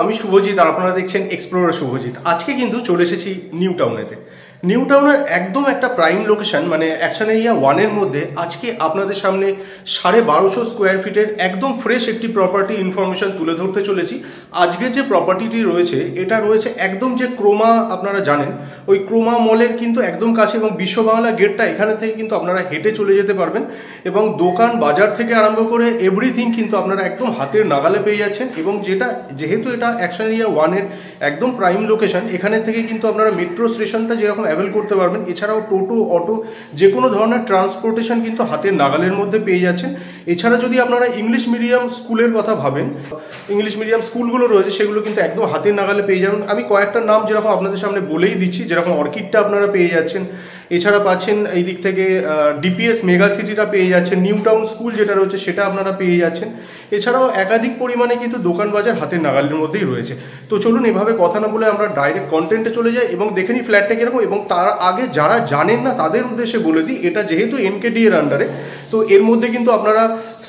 আমি শুভজিৎ আর আপনারা দেখছেন এক্সপ্লোরার শুভজিৎ। আজকে কিন্তু চলে এসেছি নিউ টাউনেতে। নিউ টাউনের একদম একটা প্রাইম লোকেশন, মানে অ্যাকশন এরিয়া 1-এর মধ্যে আজকে আপনাদের সামনে 1250 স্কোয়ার ফিটের একদম ফ্রেশ একটি প্রপার্টি ইনফরমেশন তুলে ধরতে চলেছি। আজকে যে প্রপার্টিটি রয়েছে এটা রয়েছে একদম যে ক্রোমা, আপনারা জানেন ওই ক্রোমা মলের কিন্তু একদম কাছে, এবং বিশ্ব বাংলা গেটটা এখানে থেকে কিন্তু আপনারা হেঁটে চলে যেতে পারবেন, এবং দোকান বাজার থেকে আরম্ভ করে এভরিথিং কিন্তু আপনারা একদম হাতের নাগালে পেয়ে যাচ্ছেন। এবং যেহেতু এটা অ্যাকশন এরিয়া 1-এর একদম প্রাইম লোকেশন, এখানে থেকে কিন্তু আপনারা মেট্রো স্টেশনটা যেরকম অ্যাভেল করতে পারবেন, এছাড়াও টোটো, অটো, যে কোনো ধরনের ট্রান্সপোর্টেশন কিন্তু হাতের নাগালের মধ্যে পেয়ে যাচ্ছেন। এছাড়া যদি আপনারা ইংলিশ মিডিয়াম স্কুলের কথা ভাবেন, ইংলিশ মিডিয়াম স্কুলগুলো রয়েছে সেগুলো কিন্তু একদম হাতের নাগালে পেয়ে যাবেন। আমি কয়েকটা নাম যেরকম আপনাদের সামনে বলেই দিচ্ছি, যেরকম অর্কিডটা আপনারা পেয়ে যাচ্ছেন, এছাড়া পাচ্ছেন এই দিক থেকে ডিপিএস মেগা সিটিটা পেয়ে যাচ্ছেন, নিউ টাউন স্কুল যেটা রয়েছে সেটা আপনারা পেয়ে যাচ্ছেন। এছাড়াও একাধিক পরিমাণে কিন্তু দোকান বাজার হাতের নাগালের মধ্যেই রয়েছে। তো চলুন এভাবে কথা না বলে আমরা ডাইরেক্ট কন্টেন্টে চলে যাই এবং দেখে নিই ফ্ল্যাটটা কীরকম। এবং তার আগে যারা জানেন না তাদের উদ্দেশ্যে বলে দিই, এটা যেহেতু এনকেডি এর আন্ডারে, তো এর মধ্যে কিন্তু আপনারা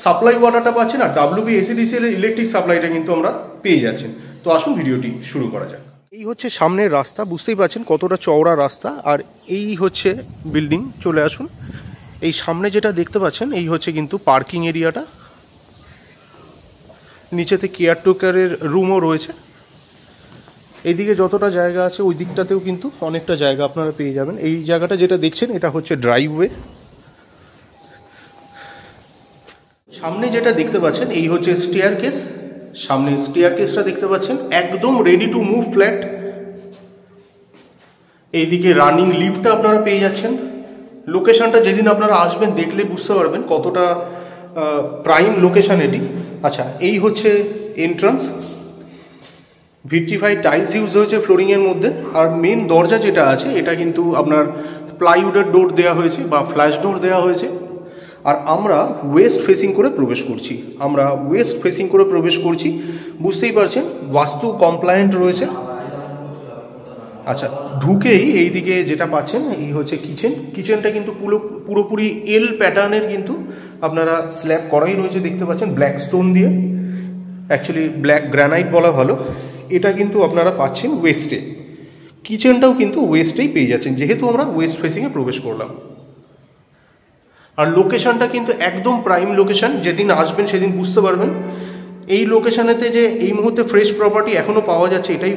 সাপ্লাই ওয়াটারটা পাচ্ছেন, আর WBSEDCL এর ইলেকট্রিক সাপ্লাইটা কিন্তু আমরা পেয়ে যাচ্ছেন। তো আসুন ভিডিওটি শুরু করা যাক। এই হচ্ছে সামনের রাস্তা, বুঝতেই পারছেন কতটা চওড়া রাস্তা, আর এই হচ্ছে বিল্ডিং। চলে আসুন, এই সামনে যেটা দেখতে পাচ্ছেন এই হচ্ছে কিন্তু পার্কিং এরিয়াটা, নিচেতে কেয়ারটেকারের রুমও রয়েছে। এইদিকে যতটা জায়গা আছে ওই দিকটাতেও কিন্তু অনেকটা জায়গা আপনারা পেয়ে যাবেন। এই জায়গাটা যেটা দেখছেন এটা হচ্ছে ড্রাইভওয়ে। সামনে যেটা দেখতে পাচ্ছেন এই হচ্ছে স্টেয়ারকেস, সামনে স্টেয়ারকেসটা দেখতে পাচ্ছেন, একদম রেডি টু মুভ ফ্ল্যাট। এইদিকে রানিং লিফটটা আপনারা পেয়ে যাচ্ছেন। লোকেশনটা যেদিন আপনারা আসবেন দেখলে বুঝতে পারবেন কতটা প্রাইম লোকেশন এটি। আচ্ছা, এই হচ্ছে এন্ট্রান্স, ভিট্রিফাইড টাইলস ইউজ হয়েছে ফ্লোরিংয়ের মধ্যে। আর মেন দরজা যেটা আছে এটা কিন্তু আপনার প্লাইউডের ডোর দেওয়া হয়েছে বা ফ্ল্যাশ ডোর দেওয়া হয়েছে। আর আমরা ওয়েস্ট ফেসিং করে প্রবেশ করছি, বুঝতেই পারছেন বাস্তু কমপ্লায়েন্ট রয়েছে। আচ্ছা, ঢুকেই এই দিকে যেটা পাচ্ছেন এই হচ্ছে কিচেনটা কিন্তু পুরোপুরি এল প্যাটার্নের কিন্তু আপনারা স্ল্যাব করাই রয়েছে, দেখতে পাচ্ছেন ব্ল্যাক স্টোন দিয়ে, অ্যাকচুয়ালি ব্ল্যাক গ্রানাইট বলা ভালো। এটা কিন্তু আপনারা পাচ্ছেন ওয়েস্টে, কিচেনটাও কিন্তু ওয়েস্টেই পেয়ে যাচ্ছেন, যেহেতু আমরা ওয়েস্ট ফেসিংয়ে প্রবেশ করলাম। আর লোকেশনটা কিন্তু একদম প্রাইম লোকেশন, যেদিন আসবেন সেদিন বুঝতে পারবেন। এই লোকেশনেতে যে এই মুহূর্তে ফ্রেশ প্রপার্টি এখনও পাওয়া যাচ্ছে এটাই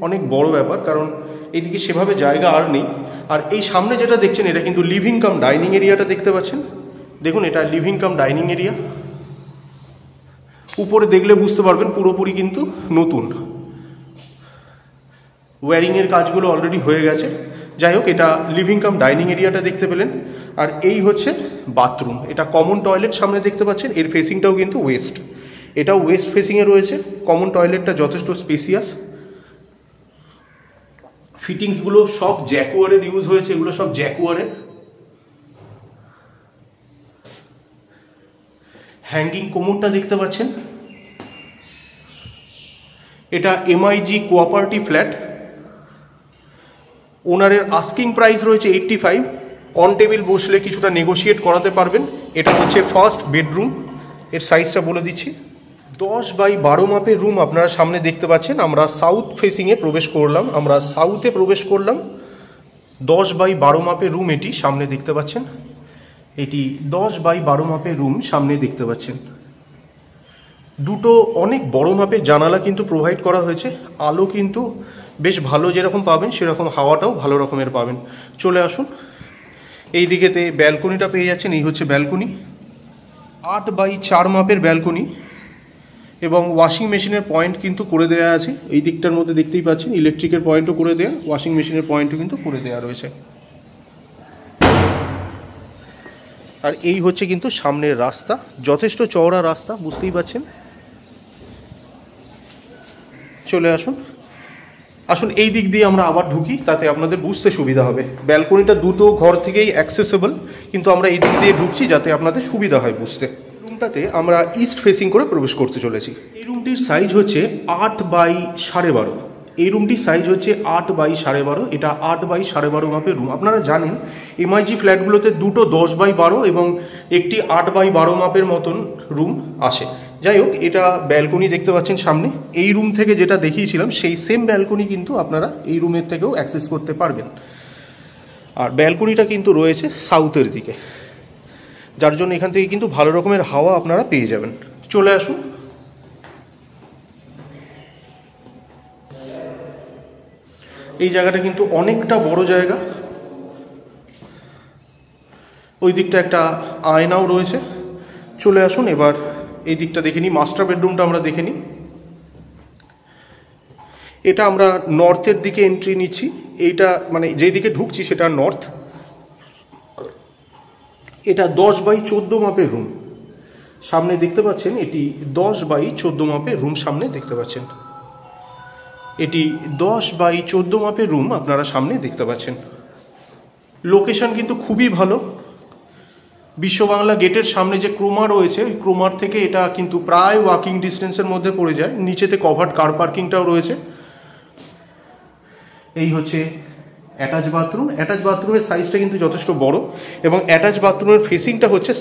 অনেক বড় ব্যাপার, কারণ এইদিকে সেভাবে জায়গা আর নেই। আর এই সামনে যেটা দেখছেন এটা কিন্তু লিভিং কাম ডাইনিং এরিয়াটা দেখতে পাচ্ছেন, দেখুন এটা লিভিং কাম ডাইনিং এরিয়া। উপরে দেখলে বুঝতে পারবেন পুরোপুরি কিন্তু নতুন, ওয়্যারিংয়ের কাজগুলো অলরেডি হয়ে গেছে। যাই হোক, এটা লিভিং কাম ডাইনিং এরিয়াটা দেখতে পেলেন। আর এই হচ্ছে বাথরুম, এটা কমন টয়লেট সামনে দেখতে পাচ্ছেন, এর ফেসিংটাও কিন্তু ওয়েস্ট, এটাও ওয়েস্ট ফেসিংয়ে রয়েছে। কমন টয়লেটটা যথেষ্ট স্পেসিয়াস, ফিটিংসগুলো সব জ্যাকুয়ারের ইউজ হয়েছে, এগুলো সব জ্যাকুয়ারের। হ্যাঙ্গিং কোমরটা দেখতে পাচ্ছেন, এটা MIG কোঅপারেটিভ ফ্ল্যাট। ওনারের আস্কিং প্রাইস রয়েছে 85, অন টেবিল বসলে কিছুটা নেগোশিয়েট করাতে পারবেন। এটা হচ্ছে ফার্স্ট বেডরুম, এর সাইজটা বলে দিচ্ছি, 10x12 মাপের রুম আপনারা সামনে দেখতে পাচ্ছেন। আমরা সাউথ ফেসিংয়ে প্রবেশ করলাম, 10x12 মাপের রুম এটি সামনে দেখতে পাচ্ছেন, এটি 10x12 মাপের রুম সামনে দেখতে পাচ্ছেন। দুটো অনেক বড় মাপের জানালা কিন্তু প্রোভাইড করা হয়েছে, আলো কিন্তু বেশ ভালো যেরকম পাবেন সেরকম হাওয়াটাও ভালো রকমের পাবেন। চলে আসুন, এই দিকেতে ব্যালকনিটা পেয়ে যাচ্ছেন, এই হচ্ছে ব্যালকনি, 8x4 মাপের ব্যালকনি, এবং ওয়াশিং মেশিনের পয়েন্ট কিন্তু করে দেওয়া আছে। এই দিকটার মধ্যে দেখতেই পাচ্ছেন ইলেকট্রিকের পয়েন্টও করে দেওয়া, ওয়াশিং মেশিনের পয়েন্টও কিন্তু করে দেওয়া রয়েছে। আর এই হচ্ছে কিন্তু সামনের রাস্তা, যথেষ্ট চওড়া রাস্তা, বুঝতেই পাচ্ছেন। চলে আসুন এই দিক দিয়ে আমরা আবার ঢুকি, তাতে আপনাদের বুঝতে সুবিধা হবে। ব্যালকনিটা দুটো ঘর থেকেই অ্যাক্সেসেবল, কিন্তু আমরা এই দিক দিয়ে ঢুকছি যাতে আপনাদের সুবিধা হয় বুঝতে। রুমটাতে আমরা ইস্ট ফেসিং করে প্রবেশ করতে চলেছি। এই রুমটির সাইজ হচ্ছে 8x12, এই রুমটির সাইজ হচ্ছে 8x12, এটা 8x12 মাপের রুম। আপনারা জানেন MIG ফ্ল্যাটগুলোতে দুটো 10x12 এবং একটি 8x12 মাপের মতন রুম আসে, যাই হোক, এটা ব্যালকনি দেখতে পাচ্ছেন সামনে। এই রুম থেকে যেটা দেখিয়েছিলাম সেই সেম ব্যালকনি কিন্তু আপনারা এই রুমের থেকেও অ্যাক্সেস করতে পারবেন। আর ব্যালকনিটা কিন্তু রয়েছে সাউথের দিকে, যার জন্য এখান থেকে কিন্তু ভালো রকমের হাওয়া আপনারা পেয়ে যাবেন। চলে আসুন। এই জায়গাটা কিন্তু অনেকটা বড় জায়গা। ওই দিকটা একটা আয়নাও রয়েছে। চলে আসুন এবার এই দিকটা দেখে নিই, মাস্টার বেডরুমটা আমরা দেখে নিই। এটা আমরা নর্থের দিকে এন্ট্রি নিচ্ছি। এইটা মানে যেই দিকে ঢুকছি সেটা নর্থ। এটা 10x14 মাপের রুম। সামনে দেখতে পাচ্ছেন এটি 10x14 মাপের রুম সামনে দেখতে পাচ্ছেন। এটি 10x14 মাপের রুম আপনারা সামনে দেখতে পাচ্ছেন। লোকেশন কিন্তু খুবই ভালো। বিশ্ব বাংলা গেটের সামনে যে ক্রোমা রয়েছে, ওই ক্রোমার থেকে এটা কিন্তু প্রায় ওয়াকিং ডিস্টেন্সের মধ্যে পড়ে যায়। নিচেতে কভার্ড কার পার্কিংটাও রয়েছে। এই হচ্ছে অ্যাটাচ বাথরুম। অ্যাটাচ বাথরুমের সাইজটা কিন্তু যথেষ্ট বড় এবং অ্যাটাচ বাথরুমের ফেসিংটা হচ্ছে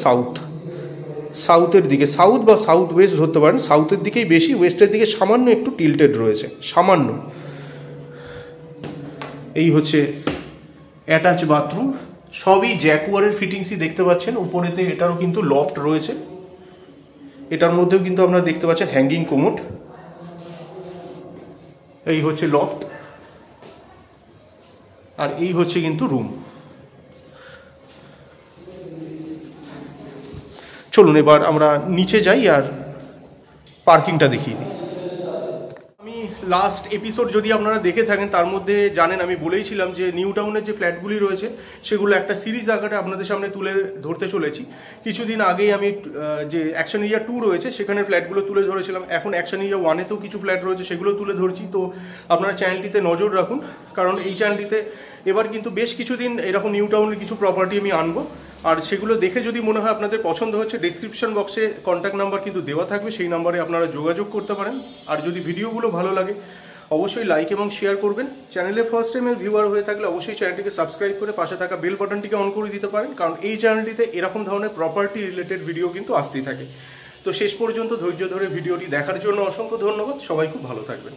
সাউথের দিকে, সাউথ বা সাউথ ওয়েস্ট ধরতে পারেন। সাউথের দিকেই বেশি, ওয়েস্টের দিকে সামান্য একটু টিল্টেড রয়েছে, সামান্য। এই হচ্ছে অ্যাটাচ বাথরুম। সবই জ্যাকুয়ারের ফিটিংসই দেখতে পাচ্ছেন। উপরেতে এটারও কিন্তু লফট রয়েছে। এটার মধ্যেও কিন্তু আপনারা দেখতে পাচ্ছেন হ্যাঙ্গিং কোমোড। এই হচ্ছে লফট, আর এই হচ্ছে কিন্তু রুম। চলুন এবার আমরা নিচে যাই আর পার্কিংটা দেখিয়ে দিই। আমি লাস্ট এপিসোড যদি আপনারা দেখে থাকেন তার মধ্যে জানেন আমি বলেইছিলাম যে নিউ টাউনের যে ফ্ল্যাটগুলি রয়েছে সেগুলো একটা সিরিজ আকারে আপনাদের সামনে তুলে ধরতে চলেছি। কিছুদিন আগেই আমি যে অ্যাকশন এরিয়া 2 রয়েছে সেখানের ফ্ল্যাটগুলো তুলে ধরেছিলাম। এখন অ্যাকশন এরিয়া 1-এতেও কিছু ফ্ল্যাট রয়েছে, সেগুলো তুলে ধরছি। তো আপনারা চ্যানেলটিতে নজর রাখুন, কারণ এই চ্যানেলটিতে এবার কিন্তু বেশ কিছুদিন এরকম নিউ টাউনের কিছু প্রপার্টি আমি আনবো। আর সেগুলো দেখে যদি মনে হয় আপনাদের পছন্দ হচ্ছে, ডিসক্রিপশন বক্সে কন্ট্যাক্ট নাম্বার কিন্তু দেওয়া থাকবে, সেই নাম্বারে আপনারা যোগাযোগ করতে পারেন। আর যদি ভিডিওগুলো ভালো লাগে অবশ্যই লাইক এবং শেয়ার করবেন। চ্যানেলে ফার্স্ট টাইমের ভিউয়ার হয়ে থাকলে অবশ্যই চ্যানেলটিকে সাবস্ক্রাইব করে পাশে থাকা বেল বাটনটিকে অন করে দিতে পারেন, কারণ এই চ্যানেলটিতে এরকম ধরনের প্রপার্টি রিলেটেড ভিডিও কিন্তু আসতেই থাকে। তো শেষ পর্যন্ত ধৈর্য ধরে ভিডিওটি দেখার জন্য অসংখ্য ধন্যবাদ। সবাই খুব ভালো থাকবেন।